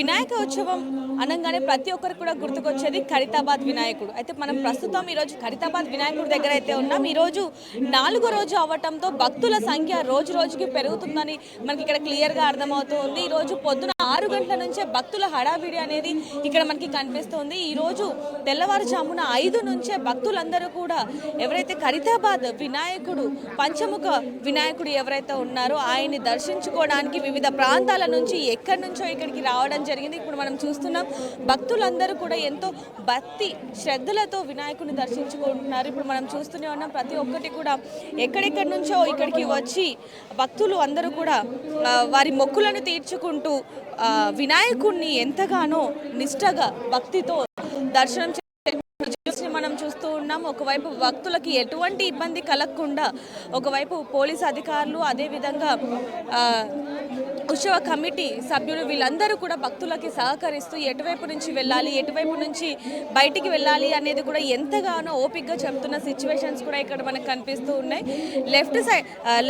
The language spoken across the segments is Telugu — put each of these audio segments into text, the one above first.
వినాయక ఉత్సవం అనగానే ప్రతి ఒక్కరికి కూడా గుర్తుకొచ్చేది ఖైరతాబాద్ వినాయకుడు. అయితే మనం ప్రస్తుతం ఈరోజు ఖైరతాబాద్ వినాయకుడి దగ్గర అయితే ఉన్నాం. ఈరోజు 4వ రోజు అవ్వటంతో భక్తుల సంఖ్య రోజు రోజుకి పెరుగుతుందని మనకి ఇక్కడ క్లియర్గా అర్థమవుతుంది. ఈరోజు పొద్దున 6 గంటల నుంచే భక్తుల హడావిడి అనేది ఇక్కడ మనకి కనిపిస్తుంది. ఈరోజు తెల్లవారుజామున 5 నుంచే భక్తులందరూ కూడా ఎవరైతే ఖైరతాబాద్ వినాయకుడు పంచముఖ వినాయకుడు ఎవరైతే ఉన్నారో ఆయన్ని దర్శించుకోవడానికి వివిధ ప్రాంతాల నుంచి ఎక్కడి నుంచో ఇక్కడికి రావడం జరిగింది. ఇప్పుడు మనం చూస్తున్నాం భక్తులందరూ కూడా ఎంతో భక్తి శ్రద్ధలతో వినాయకుడిని దర్శించుకుంటున్నారు. ఇప్పుడు మనం చూస్తూనే ఉన్నాం ప్రతి ఒక్కటి కూడా ఎక్కడెక్కడి నుంచో ఇక్కడికి వచ్చి భక్తులు అందరూ కూడా వారి మొక్కులను తీర్చుకుంటూ వినాయకుడిని ఎంతగానో నిష్ఠగా భక్తితో దర్శనం మనం చూస్తూ ఉన్నాం. ఒకవైపు భక్తులకి ఎటువంటి ఇబ్బంది కలగకుండా ఒకవైపు పోలీసు అధికారులు అదేవిధంగా ఉత్సవ కమిటీ సభ్యులు వీళ్ళందరూ కూడా భక్తులకి సహకరిస్తూ ఎటువైపు నుంచి వెళ్ళాలి ఎటువైపు నుంచి బయటికి వెళ్ళాలి అనేది కూడా ఎంతగానో ఓపికగా చెప్తున్న సిచ్యువేషన్స్ కూడా ఇక్కడ మనకు కనిపిస్తూ ఉన్నాయి.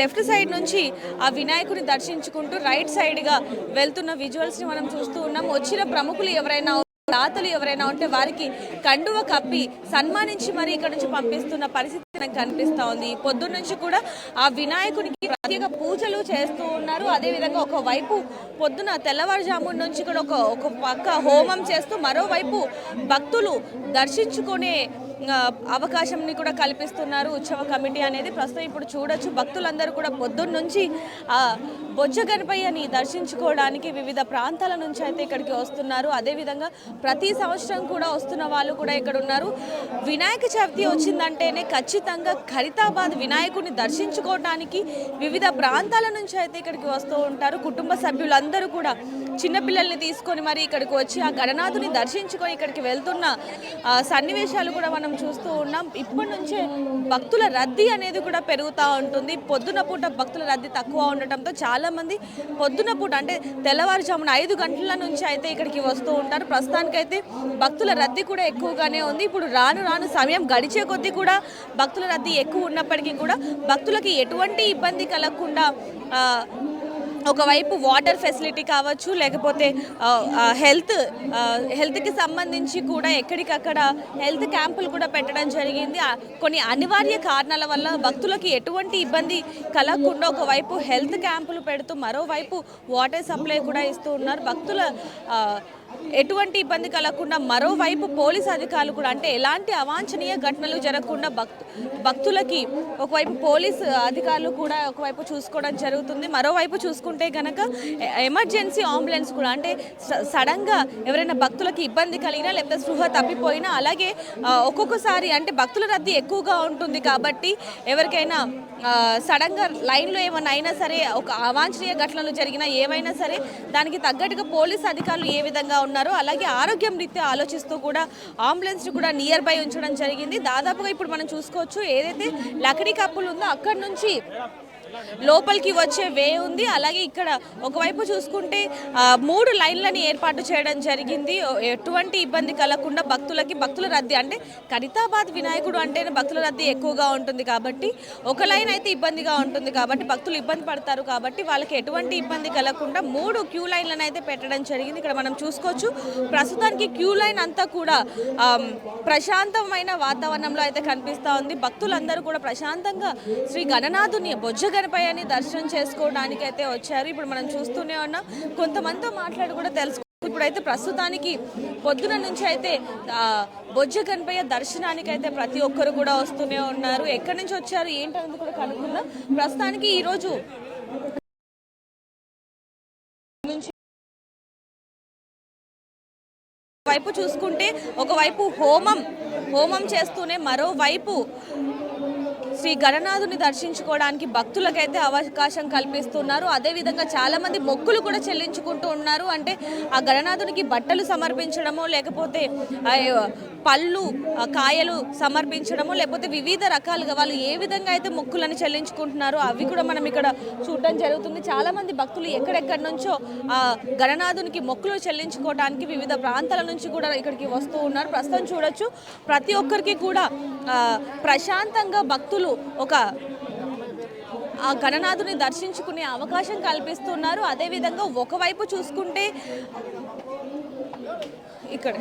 లెఫ్ట్ సైడ్ నుంచి ఆ వినాయకుడిని దర్శించుకుంటూ రైట్ సైడ్గా వెళ్తున్న విజువల్స్ని మనం చూస్తూ ఉన్నాం. వచ్చిన ప్రముఖులు ఎవరైనా దాతలు ఎవరైనా ఉంటే వారికి కండువ కప్పి సన్మానించి మరి ఇక్కడ నుంచి పంపిస్తున్న పరిస్థితి మనకు కనిపిస్తూ ఉంది. పొద్దున్న నుంచి కూడా ఆ వినాయకునికి ప్రత్యేక పూజలు చేస్తూ ఉన్నారు. అదేవిధంగా ఒకవైపు పొద్దున తెల్లవారుజామున నుంచి కూడా ఒక పక్క హోమం చేస్తూ మరోవైపు భక్తులు దర్శించుకునే అవకాశంని కూడా కల్పిస్తున్నారు ఉత్సవ కమిటీ అనేది. ప్రస్తుతం ఇప్పుడు చూడొచ్చు భక్తులందరూ కూడా పొద్దున్న నుంచి బొజ్జ గణపయ్యని దర్శించుకోవడానికి వివిధ ప్రాంతాల నుంచి అయితే ఇక్కడికి వస్తున్నారు. అదేవిధంగా ప్రతి సంవత్సరం కూడా వస్తున్న వాళ్ళు కూడా ఇక్కడ ఉన్నారు. వినాయక చవితి వచ్చిందంటేనే ఖచ్చితంగా ఖైరతాబాద్ వినాయకుడిని దర్శించుకోవడానికి వివిధ ప్రాంతాల నుంచి అయితే ఇక్కడికి వస్తూ ఉంటారు. కుటుంబ సభ్యులందరూ కూడా చిన్నపిల్లల్ని తీసుకొని మరి ఇక్కడికి వచ్చి ఆ గణనాథుని దర్శించుకొని ఇక్కడికి వెళ్తున్న సన్నివేశాలు కూడా మనం చూస్తూ ఉన్నాం. ఇప్పటి నుంచే భక్తుల రద్దీ అనేది కూడా పెరుగుతూ ఉంటుంది. పొద్దున పూట భక్తుల రద్దీ తక్కువ ఉండటంతో చాలామంది పొద్దున పూట అంటే తెల్లవారుజామున 5 గంటల నుంచి అయితే ఇక్కడికి వస్తూ ఉంటారు. ప్రస్తుతానికైతే భక్తుల రద్దీ కూడా ఎక్కువగానే ఉంది. ఇప్పుడు రాను సమయం గడిచే కొద్దీ కూడా భక్తుల రద్దీ ఎక్కువ ఉన్నప్పటికీ కూడా భక్తులకి ఎటువంటి ఇబ్బంది కలగకుండా ఒకవైపు వాటర్ ఫెసిలిటీ కావచ్చు లేకపోతే హెల్త్కి సంబంధించి కూడా ఎక్కడికక్కడ హెల్త్ క్యాంపులు కూడా పెట్టడం జరిగింది. కొన్ని అనివార్య కారణాల వల్ల భక్తులకి ఎటువంటి ఇబ్బంది కలగకుండా ఒకవైపు హెల్త్ క్యాంపులు పెడుతూ మరోవైపు వాటర్ సప్లై కూడా ఇస్తూ ఉన్నారు. భక్తుల ఎటువంటి ఇబ్బంది కలగకుండా మరోవైపు పోలీసు అధికారులు కూడా అంటే ఎలాంటి అవాంఛనీయ ఘటనలు జరగకుండా భక్తులకి ఒకవైపు పోలీసు అధికారులు కూడా ఒకవైపు చూసుకోవడం జరుగుతుంది. మరోవైపు చూసుకుంటే కనుక ఎమర్జెన్సీ అంబులెన్స్ కూడా అంటే సడన్గా ఎవరైనా భక్తులకి ఇబ్బంది కలిగినా లేకపోతే స్పృహ తప్పిపోయినా అలాగే ఒక్కొక్కసారి అంటే భక్తుల రద్దీ ఎక్కువగా ఉంటుంది కాబట్టి ఎవరికైనా సడన్గా లైన్లో ఏమైనా అయినా సరే ఒక అవాంఛనీయ ఘటనలు జరిగినా ఏమైనా సరే దానికి తగ్గట్టుగా పోలీసు అధికారులు ఏ విధంగా ఉన్నారో అలాగే ఆరోగ్యం రీత్యా ఆలోచిస్తూ కూడా అంబులెన్స్ కూడా నియర్ బై ఉంచడం జరిగింది. దాదాపుగా ఇప్పుడు మనం చూసుకోవచ్చు ఏదైతే లకడీ కప్పులు ఉందో అక్కడి నుంచి లోపలికి వచ్చే వే ఉంది. అలాగే ఇక్కడ ఒకవైపు చూసుకుంటే 3 లైన్లని ఏర్పాటు చేయడం జరిగింది. ఎటువంటి ఇబ్బంది కలగకుండా భక్తుల రద్దీ అంటే ఖైరతాబాద్ వినాయకుడు అంటేనే భక్తుల రద్దీ ఎక్కువగా ఉంటుంది కాబట్టి ఒక లైన్ అయితే ఇబ్బందిగా ఉంటుంది కాబట్టి భక్తులు ఇబ్బంది పడతారు కాబట్టి వాళ్ళకి ఎటువంటి ఇబ్బంది కలగకుండా 3 క్యూ లైన్లను అయితే పెట్టడం జరిగింది. ఇక్కడ మనం చూసుకోవచ్చు ప్రస్తుతానికి క్యూ లైన్ అంతా కూడా ప్రశాంతమైన వాతావరణంలో అయితే కనిపిస్తూ ఉంది. భక్తులందరూ కూడా ప్రశాంతంగా శ్రీ గణనాథుని బొజ్జ గణపయ్యని దర్శనం చేసుకోవడానికి అయితే వచ్చారు. ఇప్పుడు మనం చూస్తూనే ఉన్నాం కొంతమందితో మాట్లాడి కూడా తెలుసుకో. ఇప్పుడైతే ప్రస్తుతానికి పొద్దున నుంచి అయితే బొజ్జ గణపయ్య దర్శనానికి అయితే ప్రతి ఒక్కరు కూడా వస్తూనే ఉన్నారు. ఎక్కడి నుంచి వచ్చారు ఏంటనేది కూడా కనుక్కుందాం. ప్రస్తుతానికి ఈరోజు వైపు చూసుకుంటే ఒకవైపు హోమం చేస్తూనే మరోవైపు శ్రీ గణనాథుని దర్శించుకోవడానికి భక్తులకైతే అవకాశం కల్పిస్తున్నారు. అదేవిధంగా చాలామంది మొక్కులు కూడా చెల్లించుకుంటూ ఉన్నారు. అంటే ఆ గణనాథునికి బట్టలు సమర్పించడమో లేకపోతే పళ్ళు కాయలు సమర్పించడమో లేకపోతే వివిధ రకాలుగా వాళ్ళు ఏ విధంగా అయితే మొక్కులను చెల్లించుకుంటున్నారో అవి కూడా మనం ఇక్కడ చూడడం జరుగుతుంది. చాలామంది భక్తులు ఎక్కడెక్కడి నుంచో గణనాథునికి మొక్కులు చెల్లించుకోవడానికి వివిధ ప్రాంతాల నుంచి కూడా ఇక్కడికి వస్తూ ఉన్నారు. ప్రస్తుతం చూడొచ్చు ప్రతి ఒక్కరికి కూడా ప్రశాంతంగా భక్తులు ఒక ఆ గణనాథుని దర్శించుకునే అవకాశం కల్పిస్తున్నారు. అదేవిధంగా ఒకవైపు చూసుకుంటే ఇక్కడ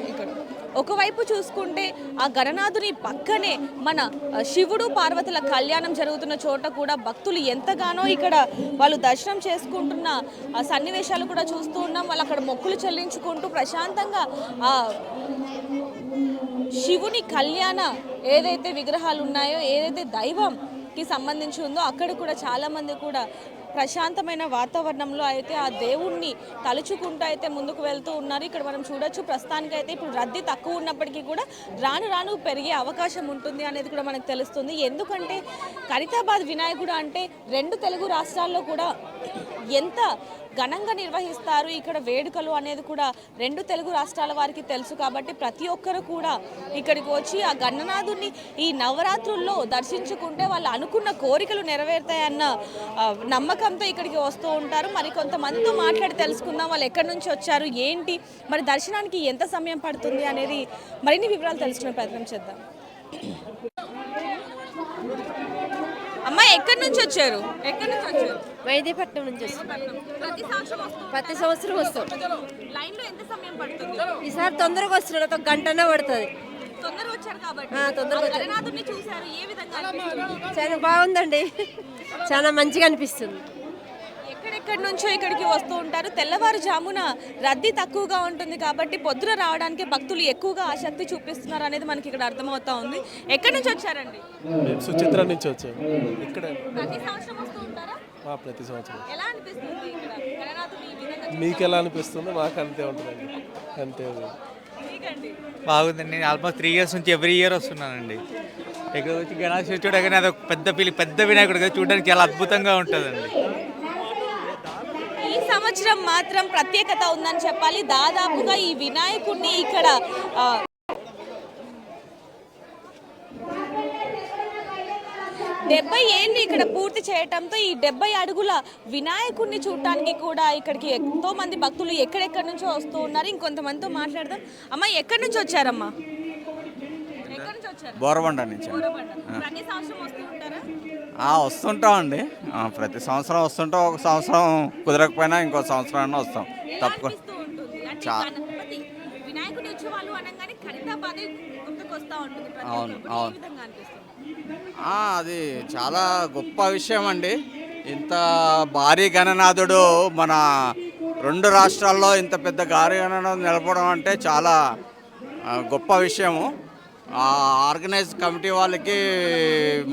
ఒకవైపు చూసుకుంటే ఆ గణనాథుని పక్కనే మన శివుడు పార్వతుల కళ్యాణం జరుగుతున్న చోట కూడా భక్తులు ఎంతగానో ఇక్కడ వాళ్ళు దర్శనం చేసుకుంటున్న సన్నివేశాలు కూడా చూస్తూ ఉన్నాం. వాళ్ళు అక్కడ మొక్కులు చెల్లించుకుంటూ ప్రశాంతంగా ఆ శివుని కళ్యాణ ఏదైతే విగ్రహాలు ఉన్నాయో, ఏదైతే దైవంకి సంబంధించి ఉందో అక్కడ కూడా చాలామంది కూడా ప్రశాంతమైన వాతావరణంలో అయితే ఆ దేవుణ్ణి తలుచుకుంటూ అయితే ముందుకు వెళ్తూ ఉన్నారు. ఇక్కడ మనం చూడొచ్చు ప్రస్తుతానికైతే ఇప్పుడు రద్దీ తక్కువ ఉన్నప్పటికీ కూడా రాను రాను పెరిగే అవకాశం ఉంటుంది అనేది కూడా మనకు తెలుస్తుంది. ఎందుకంటే ఖైరతాబాద్ వినాయకుడు అంటే 2 తెలుగు రాష్ట్రాల్లో కూడా ఎంత ఘనంగా నిర్వహిస్తారు ఇక్కడ వేడుకలు అనేది కూడా 2 తెలుగు రాష్ట్రాల వారికి తెలుసు. కాబట్టి ప్రతి ఒక్కరు కూడా ఇక్కడికి వచ్చి ఆ గణనాథుని ఈ నవరాత్రుల్లో దర్శించుకుంటే వాళ్ళు అనుకున్న కోరికలు నెరవేరుతాయన్న నమ్మకంతో ఇక్కడికి వస్తూ ఉంటారు. మరి కొంతమందితో మాట్లాడి తెలుసుకుందాం వాళ్ళు ఎక్కడి నుంచి వచ్చారు, ఏంటి, మరి దర్శనానికి ఎంత సమయం పడుతుంది అనేది మరిన్ని వివరాలు తెలుసుకునే ప్రయత్నం చేద్దాం. అమ్మ ఎక్కడి నుంచి వచ్చారు? వైద్యపట్నం నుంచి ప్రతి సంవత్సరం వస్తాం. లైన్లో ఎంత సమయం పడుతుంది? ఈసారి తొందరగా వస్తున్నాడు, ఒక గంటనే పడుతుంది. తొందరగా వచ్చారు కాబట్టి తొందరగా చూసారు, ఏ విధంగా అనిపిస్తుంది? చాలా బాగుందండి, చాలా మంచిగా అనిపిస్తుంది. ఎక్కడెక్కడి నుంచో ఇక్కడికి వస్తూ ఉంటారు. తెల్లవారుజామున రద్దీ తక్కువగా ఉంటుంది కాబట్టి పొద్దున రావడానికి భక్తులు ఎక్కువగా ఆసక్తి చూపిస్తున్నారు అనేది మనకి ఇక్కడ అర్థమవుతా ఉంది. ఎక్కడి నుంచి వచ్చారండి? సుచిత్ర నుంచి వచ్చాము. ఇక్కడ ప్రతి సంవత్సరం వస్తూ ఉంటారా? ప్రతి సంవత్సరం. ఎలా అనిపిస్తుంది ఇక్కడ గణనాథుని ఈ విధంగా? మీకు ఎలా అనిపిస్తుందో మాకు అంతే ఉంటుందండి. అంతే బాగుందండి. నేను ఆల్మోస్ట్ 3 years నుంచి ఎవ్రీ ఇయర్ వస్తున్నానండి. ఇక్కడ వచ్చి గణేష్ చూడగానే అది ఒక పెద్ద వినాయకుడు కదా, చూడడానికి చాలా అద్భుతంగా ఉంటుందండి. ఈ సంవత్సరం మాత్రం ప్రత్యేకత ఉందని చెప్పాలి. దాదాపుగా ఈ వినాయకుడిని ఇక్కడ 70 ఏళ్ళు ఇక్కడ పూర్తి చేయటంతో ఈ 70 అడుగుల వినాయకుడిని చూడటానికి కూడా ఇక్కడికి ఎంతో మంది భక్తులు ఎక్కడెక్కడి నుంచో వస్తూ ఉన్నారు. ఇంకొంతమందితో మాట్లాడదాం. అమ్మ ఎక్కడి నుంచి వచ్చారమ్మా? బోరబండ నుంచి. ప్రతి సంవత్సరం వస్తూ ఉంటారా? వస్తుంటామండి. ప్రతి సంవత్సరం వస్తుంటాం. ఒక సంవత్సరం కుదరకపోయినా ఇంకో సంవత్సరం అయినా వస్తాం తప్పకుండా. వినాయకుడి ఉత్సవాలు అనగానే ఖైరతాబాద్ గుర్తుకొస్తా ఉంటుంది. అవును. అది చాలా గొప్ప విషయం అండి. ఇంత భారీ గణనాథుడు మన 2 రాష్ట్రాల్లో ఇంత పెద్ద భారీ గణనాథుడు నిలపడం అంటే చాలా గొప్ప విషయము. ఆర్గనైజ్ కమిటీ వాళ్ళకి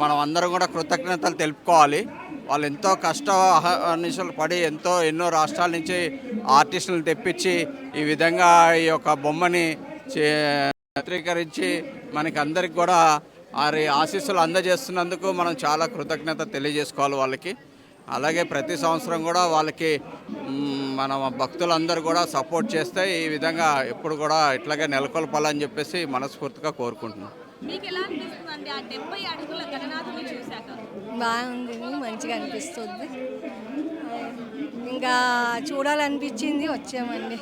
మనం అందరం కూడా కృతజ్ఞతలు తెలుపుకోవాలి. వాళ్ళు ఎంతో కష్టానిశలు పడి ఎన్నో రాష్ట్రాల నుంచి ఆర్టిస్టులను తెప్పించి ఈ విధంగా ఈ యొక్క బొమ్మని చిత్రీకరించి మనకి అందరికి కూడా వారి ఆశీస్సులు అందజేస్తున్నందుకు మనం చాలా కృతజ్ఞత తెలియజేసుకోవాలి వాళ్ళకి. అలాగే ప్రతి సంవత్సరం కూడా వాళ్ళకి మన భక్తులందరూ కూడా సపోర్ట్ చేస్తే ఈ విధంగా ఎప్పుడు కూడా ఇట్లాగే నెలకొల్పాలని చెప్పేసి మనస్ఫూర్తిగా కోరుకుంటున్నాం. బాగుంది, మంచిగా అనిపిస్తుంది. ఇంకా చూడాలనిపించింది, వచ్చామండి.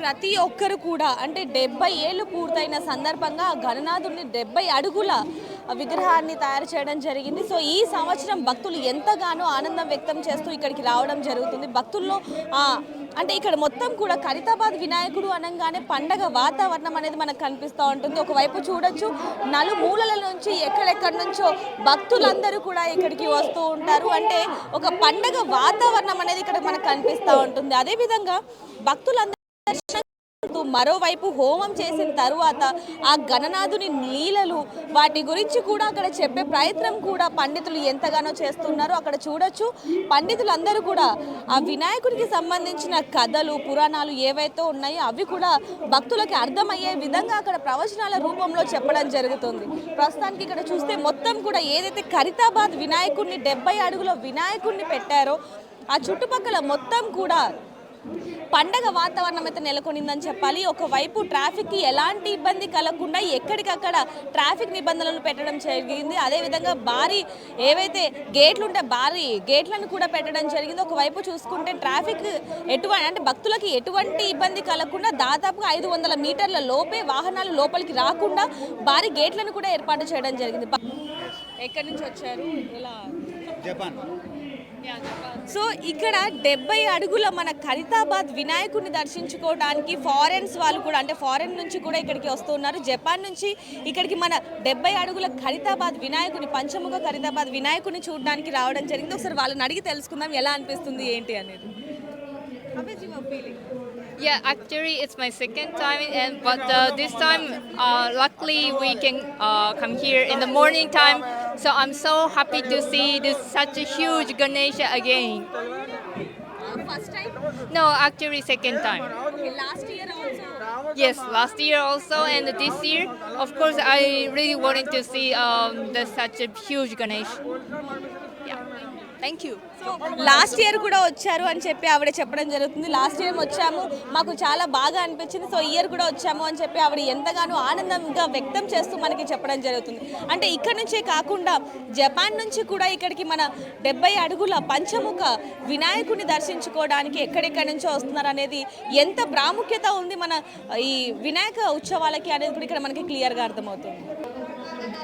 ప్రతి ఒక్కరు కూడా అంటే 70 ఏళ్ళు పూర్తయిన సందర్భంగా గణనాథుడిని 70 అడుగుల విగ్రహాన్ని తయారు చేయడం జరిగింది. సో ఈ సంవత్సరం భక్తులు ఎంతగానో ఆనందం వ్యక్తం చేస్తూ ఇక్కడికి రావడం జరుగుతుంది. భక్తుల్లో అంటే ఇక్కడ మొత్తం కూడా ఖైరతాబాద్ వినాయకుడు అనగానే పండగ వాతావరణం అనేది మనకు కనిపిస్తూ ఉంటుంది. ఒకవైపు చూడొచ్చు నలుమూలల నుంచి ఎక్కడెక్కడి నుంచో భక్తులందరూ కూడా ఇక్కడికి వస్తూ ఉంటారు. అంటే ఒక పండగ వాతావరణం అనేది ఇక్కడ మనకు కనిపిస్తూ ఉంటుంది. అదేవిధంగా భక్తులందరూ మరోవైపు హోమం చేసిన తరువాత ఆ గణనాథుని లీలలు వాటి గురించి కూడా అక్కడ చెప్పే ప్రయత్నం కూడా పండితులు ఎంతగానో చేస్తున్నారు. అక్కడ చూడొచ్చు పండితులందరూ కూడా ఆ వినాయకుడికి సంబంధించిన కథలు పురాణాలు ఏవైతే ఉన్నాయో అవి కూడా భక్తులకి అర్థమయ్యే విధంగా అక్కడ ప్రవచనాల రూపంలో చెప్పడం జరుగుతుంది. ప్రస్తుతానికి ఇక్కడ చూస్తే మొత్తం కూడా ఏదైతే ఖైరతాబాద్ వినాయకుడిని 70 అడుగుల వినాయకుడిని పెట్టారో ఆ చుట్టుపక్కల మొత్తం కూడా పండగ వాతావరణం అయితే నెలకొనిందని చెప్పాలి. ఒకవైపు ట్రాఫిక్కి ఎలాంటి ఇబ్బంది కలగకుండా ఎక్కడికక్కడ ట్రాఫిక్ నిబంధనలు పెట్టడం జరిగింది. అదేవిధంగా భారీ ఏవైతే గేట్లు ఉంటే భారీ గేట్లను కూడా పెట్టడం జరిగింది. ఒకవైపు చూసుకుంటే ట్రాఫిక్ అంటే భక్తులకి ఎటువంటి ఇబ్బంది కలగకుండా దాదాపుగా 500 మీటర్ల లోపే వాహనాలు లోపలికి రాకుండా భారీ గేట్లను కూడా ఏర్పాటు చేయడం జరిగింది. ఎక్కడి నుంచి వచ్చారు, ఎలా? జపాన్. సో ఇక్కడ 70 అడుగుల మన ఖైరతాబాద్ వినాయకుడిని దర్శించుకోవడానికి ఫారెన్స్ వాళ్ళు కూడా, అంటే ఫారెన్ నుంచి కూడా ఇక్కడికి వస్తున్నారు. జపాన్ నుంచి ఇక్కడికి మన 70 అడుగుల ఖైరతాబాద్ వినాయకుని, పంచముఖ ఖైరతాబాద్ వినాయకుడిని చూడడానికి రావడం జరిగింది. ఒకసారి వాళ్ళని అడిగి తెలుసుకుందాం ఎలా అనిపిస్తుంది ఏంటి అనేది. Yeah, actually it's my second time, but this time luckily we can come here in the morning time, so I'm so happy to see this such a huge Ganesha again. First time? No, actually second time. Last year also? Yes, last year also, and this year, of course, I really wanted to see such a huge Ganesh. Yeah, thank you. So last year కూడా వచ్చారు అని చెప్పి ఆవిడ చెప్పడం జరుగుతుంది. లాస్ట్ ఇయర్ వచ్చాము, మాకు చాలా బాగా అనిపించింది, సో ఇయర్ కూడా వచ్చాము అని చెప్పి ఆవిడ ఎంతగానో ఆనందంగా వ్యక్తం చేస్తూ మనకి చెప్పడం జరుగుతుంది. అంటే ఇక్కడ నుంచే కాకుండా జపాన్ నుంచి కూడా ఇక్కడికి మన 70 అడుగుల పంచముఖ వినాయకుడిని దర్శించుకోవడానికి ఎక్కడెక్కడి నుంచో వస్తున్నారు అనేది, ఎంత ప్రాముఖ్యత ఉంది మన ఈ వినాయక ఉత్సవాలకి అనేది కూడా ఇక్కడ మనకి క్లియర్గా అర్థమవుతుంది.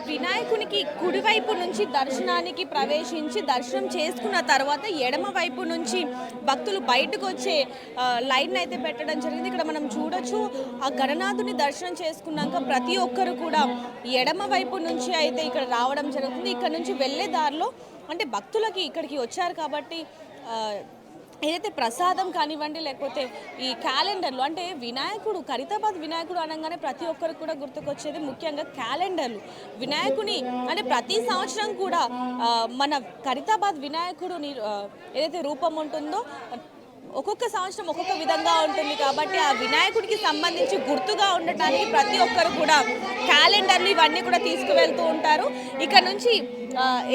వినాయకునికి కుడివైపు నుంచి దర్శనానికి ప్రవేశించి దర్శనం చేసుకున్న తర్వాత ఎడమ వైపు నుంచి భక్తులు బయటకు వచ్చే లైన్ అయితే పెట్టడం జరిగింది. ఇక్కడ మనం చూడొచ్చు, ఆ గణనాథుని దర్శనం చేసుకున్నాక ప్రతి ఒక్కరు కూడా ఎడమ వైపు నుంచి అయితే ఇక్కడ రావడం జరుగుతుంది. ఇక్కడ నుంచి వెళ్ళే దారిలో అంటే భక్తులకి ఇక్కడికి వచ్చారు కాబట్టి ఏదైతే ప్రసాదం కానివ్వండి, లేకపోతే ఈ క్యాలెండర్లు, అంటే వినాయకుడు, ఖైరతాబాద్ వినాయకుడు అనగానే ప్రతి ఒక్కరికి కూడా గుర్తుకొచ్చేది ముఖ్యంగా క్యాలెండర్లు. వినాయకుని అంటే ప్రతి సంవత్సరం కూడా మన ఖైరతాబాద్ వినాయకుడు ఏదైతే రూపం ఉంటుందో ఒక్కొక్క సంవత్సరం ఒక్కొక్క విధంగా ఉంటుంది. కాబట్టి ఆ వినాయకుడికి సంబంధించి గుర్తుగా ఉండటానికి ప్రతి ఒక్కరు కూడా క్యాలెండర్లు ఇవన్నీ కూడా తీసుకువెళ్తూ ఉంటారు. ఇక్కడ నుంచి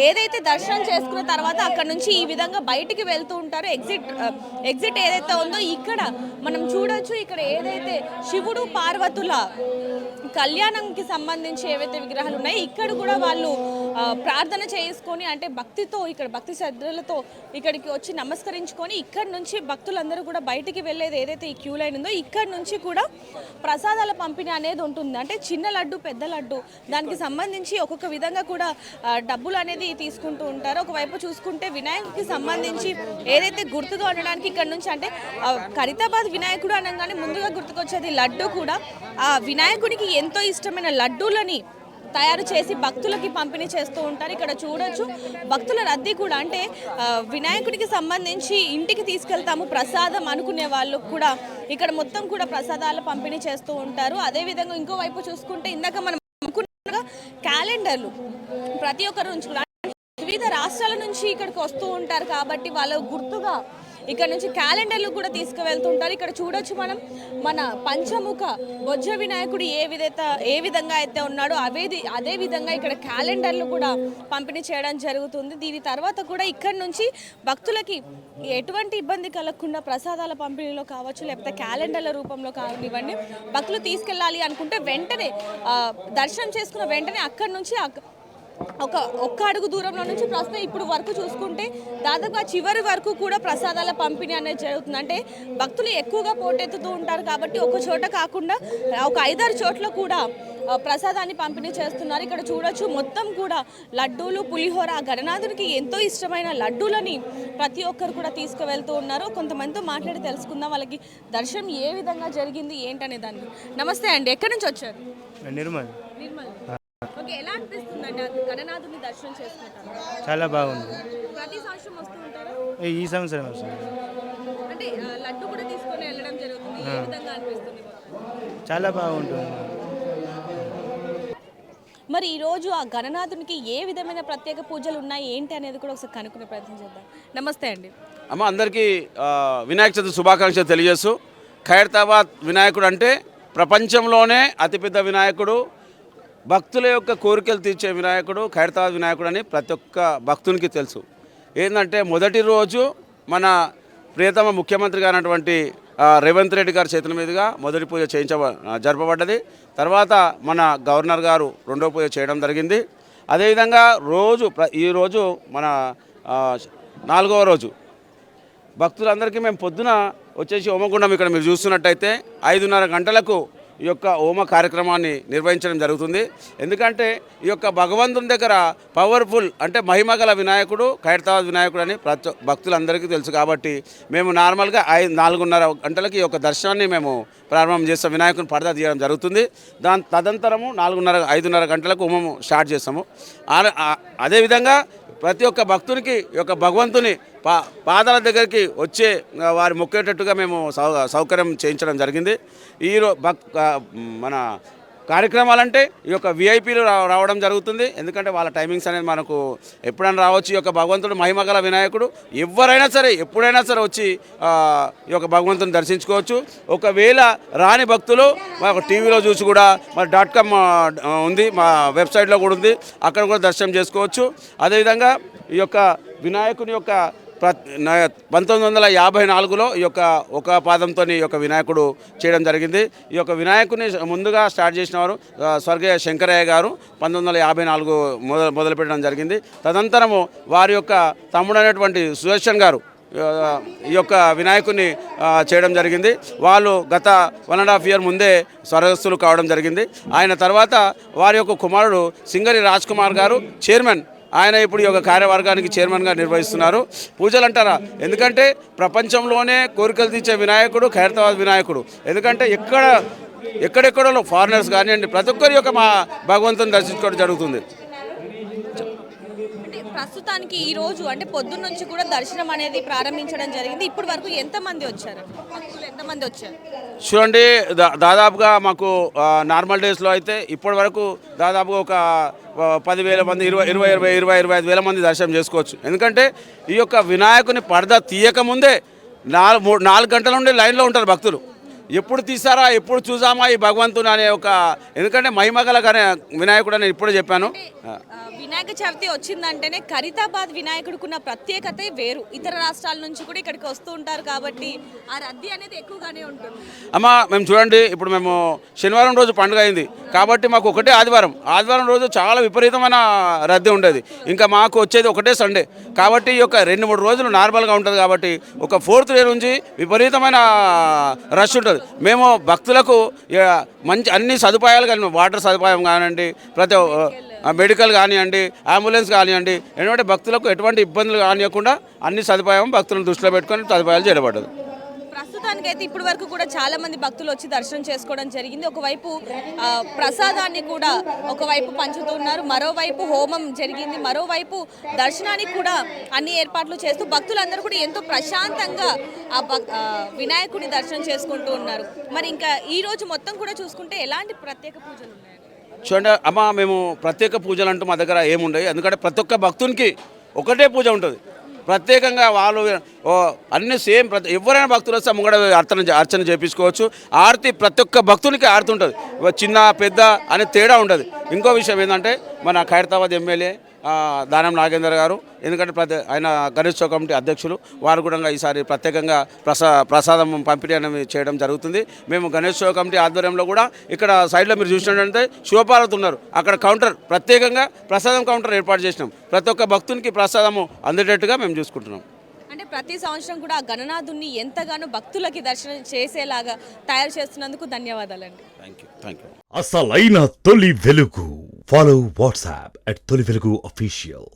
ఏదైతే దర్శనం చేసుకున్న తర్వాత అక్కడ నుంచి ఈ విధంగా బయటికి వెళ్తూ ఉంటారు. ఎగ్జిట్ ఏదైతే ఉందో ఇక్కడ మనం చూడొచ్చు, ఇక్కడ ఏదైతే శివుడు పార్వతుల కళ్యాణంకి సంబంధించి ఏవైతే విగ్రహాలు ఉన్నాయో ఇక్కడ కూడా వాళ్ళు ప్రార్థన చేసుకొని, అంటే భక్తితో, ఇక్కడ భక్తి శ్రద్ధలతో ఇక్కడికి వచ్చి నమస్కరించుకొని ఇక్కడ నుంచి భక్తులందరూ కూడా బయటికి వెళ్ళేది ఏదైతే ఈ క్యూ లైన్ ఉందో ఇక్కడ నుంచి కూడా ప్రసాదాల పంపిణీ అనేది ఉంటుంది. అంటే చిన్న లడ్డు, పెద్ద లడ్డు, దానికి సంబంధించి ఒక్కొక్క విధంగా కూడా డబ్బులు అనేది తీసుకుంటూ ఉంటారు. ఒకవైపు చూసుకుంటే వినాయకుడికి సంబంధించి ఏదైతే గుర్తుగా ఉండడానికి ఇక్కడ నుంచి, అంటే ఖైరతాబాద్ వినాయకుడు అనగానే ముందుగా గుర్తుకొచ్చేది లడ్డు కూడా. ఆ వినాయకుడికి ఎంతో ఇష్టమైన లడ్డూలని తయారు చేసి భక్తులకి పంపిణీ చేస్తూ ఉంటారు. ఇక్కడ చూడొచ్చు భక్తుల రద్దీ కూడా, అంటే వినాయకుడికి సంబంధించి ఇంటికి తీసుకెళ్తాము ప్రసాదం అనుకునే వాళ్ళు కూడా ఇక్కడ మొత్తం కూడా ప్రసాదాలు పంపిణీ చేస్తూ ఉంటారు. అదేవిధంగా ఇంకోవైపు చూసుకుంటే ఇందాక మనం అనుకున్నగా క్యాలెండర్లు ప్రతి ఒక్కరు ఉంచుకున్నారు. వివిధ రాష్ట్రాల నుంచి ఇక్కడికి వస్తూ ఉంటారు కాబట్టి వాళ్ళ గుర్తుగా ఇక్కడ నుంచి క్యాలెండర్లు కూడా తీసుకువెళ్తుంటారు. ఇక్కడ చూడొచ్చు మనం మన పంచముఖ బొజ్జ వినాయకుడు ఏ విధంగా అయితే ఉన్నాడో అదే విధంగా ఇక్కడ క్యాలెండర్లు కూడా పంపిణీ చేయడం జరుగుతుంది. దీని తర్వాత కూడా ఇక్కడ నుంచి భక్తులకి ఎటువంటి ఇబ్బంది కలగకుండా ప్రసాదాల పంపిణీలో కావచ్చు, లేకపోతే క్యాలెండర్ల రూపంలో కానివ్వండి, భక్తులు తీసుకెళ్ళాలి అనుకుంటే వెంటనే దర్శనం చేసుకున్న వెంటనే అక్కడి నుంచి ఒక్క అడుగు దూరంలో నుంచి ప్రస్తుతం ఇప్పుడు వరకు చూసుకుంటే దాదాపుగా చివరి వరకు కూడా ప్రసాదాల పంపిణీ అనేది జరుగుతుంది. అంటే భక్తులు ఎక్కువగా పోటెత్తుతూ ఉంటారు కాబట్టి ఒక చోట కాకుండా ఒక 5-6 చోట్ల కూడా ప్రసాదాన్ని పంపిణీ చేస్తున్నారు. ఇక్కడ చూడొచ్చు మొత్తం కూడా లడ్డూలు, పులిహోర, ఆ గణనాథునికి ఎంతో ఇష్టమైన లడ్డూలని ప్రతి ఒక్కరు కూడా తీసుకువెళ్తూ ఉన్నారు. కొంతమందితో మాట్లాడి తెలుసుకుందాం వాళ్ళకి దర్శనం ఏ విధంగా జరిగింది ఏంటనే దాన్ని. నమస్తే అండి, ఎక్కడి నుంచి వచ్చారు? నిర్మల్. ఓకే, ఎలా అనిపిస్తుందండి గణనాథుని దర్శనం చేసుకుంటారు? చాలా బాగుంది. ప్రతి సంవత్సరం వస్తూ ఉంటారా? ఈ సంవత్సరం వస్తుంది. అంటే లడ్డు కూడా తీసుకొని వెళ్ళడం జరుగుతుంది. ఏ విధంగా అనిపిస్తుంది? చాలా బాగుంటుంది. మరి ఈరోజు ఆ గణనాథునికి ఏ విధమైన ప్రత్యేక పూజలు ఉన్నాయి ఏంటి అనేది కూడా ఒకసారి కనుక్కునే ప్రయత్నం చేద్దాం. నమస్తే అండి. అమ్మ, అందరికీ వినాయక చతుర్థి శుభాకాంక్షలు తెలియజేస్తూ, ఖైరతాబాద్ వినాయకుడు అంటే ప్రపంచంలోనే అతిపెద్ద వినాయకుడు, భక్తుల యొక్క కోరికలు తీర్చే వినాయకుడు ఖైరతాబాద్ వినాయకుడు అని ప్రతి ఒక్క భక్తునికి తెలుసు. ఏంటంటే మొదటి రోజు మన ప్రియతమ ముఖ్యమంత్రి గారైనటువంటి రేవంత్ రెడ్డి గారి చేతుల మీదుగా మొదటి పూజ జరపబడ్డది. తర్వాత మన గవర్నర్ గారు రెండో పూజ చేయడం జరిగింది. అదేవిధంగా ఈరోజు మన 4వ రోజు భక్తులందరికీ మేము పొద్దున వచ్చేసి హోమగుండం ఇక్కడ మీరు చూస్తున్నట్టయితే 5:30 గంటలకు ఈ యొక్క హోమ కార్యక్రమాన్ని నిర్వహించడం జరుగుతుంది. ఎందుకంటే ఈ యొక్క భగవంతుని దగ్గర పవర్ఫుల్ అంటే మహిమగల వినాయకుడు ఖైరతాబాద్ వినాయకుడు అని భక్తులందరికీ తెలుసు. కాబట్టి మేము నార్మల్గా 4:30 గంటలకి ఈ యొక్క దర్శనాన్ని మేము ప్రారంభం చేస్తాం. వినాయకుని పరదా తీయడం జరుగుతుంది. దాని తదంతరము 5:30 గంటలకు హోమం స్టార్ట్ చేస్తాము. అదేవిధంగా ప్రతి ఒక్క భక్తునికి ఈ యొక్క భగవంతుని పాదాల దగ్గరికి వచ్చే వారి మొక్కేటట్టుగా మేము సౌకర్యం చేయించడం జరిగింది. మన కార్యక్రమాలంటే ఈ యొక్క విఐపీలు రావడం జరుగుతుంది. ఎందుకంటే వాళ్ళ టైమింగ్స్ అనేది మనకు ఎప్పుడైనా రావచ్చు. ఈ యొక్క భగవంతుడు మహిమగల వినాయకుడు ఎవరైనా సరే ఎప్పుడైనా సరే వచ్చి ఈ యొక్క భగవంతుని దర్శించుకోవచ్చు. ఒకవేళ రాని భక్తులు మాకు టీవీలో చూసి కూడా మరి .com ఉంది, మా వెబ్సైట్లో కూడా ఉంది, అక్కడ కూడా దర్శనం చేసుకోవచ్చు. అదేవిధంగా ఈ యొక్క వినాయకుని యొక్క 1954లో ఈ యొక్క ఒక పాదంతో ఈ యొక్క వినాయకుడు చేయడం జరిగింది. ఈ యొక్క వినాయకుని ముందుగా స్టార్ట్ చేసిన వారు స్వర్గీయ శంకరయ్య గారు 1954 మొదలుపెట్టడం జరిగింది. తదనంతరము వారి యొక్క తమ్ముడు అయినటువంటి సుదర్శన్ గారు ఈ యొక్క వినాయకుని చేయడం జరిగింది. వాళ్ళు గత 1.5 year ముందే స్వర్గస్థులు కావడం జరిగింది. ఆయన తర్వాత వారి యొక్క కుమారుడు సింగరి రాజ్ కుమార్ గారు చైర్మన్, ఆయన ఇప్పుడు ఈ యొక్క కార్యవర్గానికి చైర్మన్గా నిర్వహిస్తున్నారు. పూజలు అంటారా, ఎందుకంటే ప్రపంచంలోనే కోరికలు తీర్చే వినాయకుడు ఖైరతాబాద్ వినాయకుడు. ఎందుకంటే ఎక్కడెక్కడో ఫారినర్స్ కానివ్వండి ప్రతి ఒక్కరి యొక్క మా భగవంతుని దర్శించుకోవడం జరుగుతుంది. ప్రస్తుతానికి ఈ రోజు అంటే పొద్దున్న నుంచి కూడా దర్శనం అనేది ప్రారంభించడం జరిగింది. ఇప్పటి వరకు ఎంతమంది వచ్చారు, భక్తులు ఎంతమంది వచ్చారు? చూడండి, దాదాపుగా మాకు నార్మల్ డేస్లో అయితే ఇప్పటి వరకు దాదాపుగా ఒక 10,000 మంది 25,000 మంది దర్శనం చేసుకోవచ్చు. ఎందుకంటే ఈ యొక్క వినాయకుని పరద తీయకముందే 4 గంటల నుండి లైన్లో ఉంటారు భక్తులు. ఎప్పుడు తీసారా, ఎప్పుడు చూసామా ఈ భగవంతుని అనే ఒక, ఎందుకంటే మహిమగల వినాయకుడు అని ఇప్పుడు చెప్పాను. వినాయక చవితి వచ్చిందంటేనే ఖైరతాబాద్ వినాయకుడికున్న ప్రత్యేకత వేరు. ఇతర రాష్ట్రాల నుంచి కూడా ఇక్కడికి వస్తూ ఉంటారు కాబట్టి ఆ రద్దీ అనేది ఎక్కువగానే ఉంటుంది. మేము చూడండి, ఇప్పుడు మేము శనివారం రోజు పండుగ అయింది కాబట్టి మాకు ఒకటే ఆదివారం రోజు చాలా విపరీతమైన రద్దీ ఉండేది. ఇంకా మాకు వచ్చేది ఒకటే సండే కాబట్టి ఈ యొక్క 2-3 రోజులు నార్మల్గా ఉంటుంది. కాబట్టి ఒక 4th డే నుంచి విపరీతమైన రష్ ఉంటుంది. మేము భక్తులకు మంచి అన్ని సదుపాయాలు కానీ వాటర్ సదుపాయం కానివ్వండి, ప్రతి మెడికల్ కానివ్వండి, అంబులెన్స్ కానివ్వండి, ఎందుకంటే భక్తులకు ఎటువంటి ఇబ్బందులు కానివ్వకుండా అన్ని సదుపాయం భక్తులను దృష్టిలో పెట్టుకొని సదుపాయాలు చేయబడ్డది. ప్రస్తుతానికైతే ఇప్పటి వరకు కూడా చాలా మంది భక్తులు వచ్చి దర్శనం చేసుకోవడం జరిగింది. ఒకవైపు ప్రసాదాన్ని కూడా ఒకవైపు పంచుతున్నారు, మరోవైపు హోమం జరిగింది, మరోవైపు దర్శనానికి కూడా అన్ని ఏర్పాట్లు చేస్తూ భక్తులందరూ కూడా ఎంతో ప్రశాంతంగా వినాయకుడి దర్శనం చేసుకుంటూ ఉన్నారు. మరి ఇంకా ఈ రోజు మొత్తం కూడా చూసుకుంటే ఎలాంటి ప్రత్యేక పూజలు ఉన్నాయి? చూడండి మేము ప్రత్యేక పూజలు అంటూ మా దగ్గర ఏముండవు. ఎందుకంటే ప్రతి ఒక్క భక్తునికి ఒకటే పూజ ఉంటుంది. ప్రత్యేకంగా వాళ్ళు అన్ని సేమ్ ఎవరైనా భక్తులు వస్తే ముంగడ అర్చన చేయించుకోవచ్చు. ఆరతి ప్రతి ఒక్క భక్తునికి ఆరతి ఉంటుంది, చిన్న పెద్ద అనే తేడా ఉంటుంది. ఇంకో విషయం ఏంటంటే మన ఖైరతాబాద్ ఎమ్మెల్యే దానం నాగేందర్ గారు, ఎందుకంటే ఆయన గణేశోత్సవ కమిటీ అధ్యక్షులు, వారు కూడా ఈసారి ప్రత్యేకంగా ప్రసాదం పంపిణీ అనేది చేయడం జరుగుతుంది. మేము గణేశోత్సవ కమిటీ ఆధ్వర్యంలో కూడా ఇక్కడ సైడ్లో మీరు చూసినట్లయితే శివపార్వతి ఉన్నారు, అక్కడ కౌంటర్ ప్రత్యేకంగా ప్రసాదం కౌంటర్ ఏర్పాటు చేసినాం. ప్రతి ఒక్క భక్తునికి ప్రసాదము అందేటట్టుగా మేము చూసుకుంటున్నాం. అంటే ప్రతి సంవత్సరం కూడా ఆ గణనాథుని ఎంతగానో భక్తులకి దర్శనం చేసేలాగా తయారు చేస్తున్నందుకు ధన్యవాదాలండి. Thank you. అసలైన తొలి వెలుగు. ఫాలో వాట్సాప్ @తొలి వెలుగు official.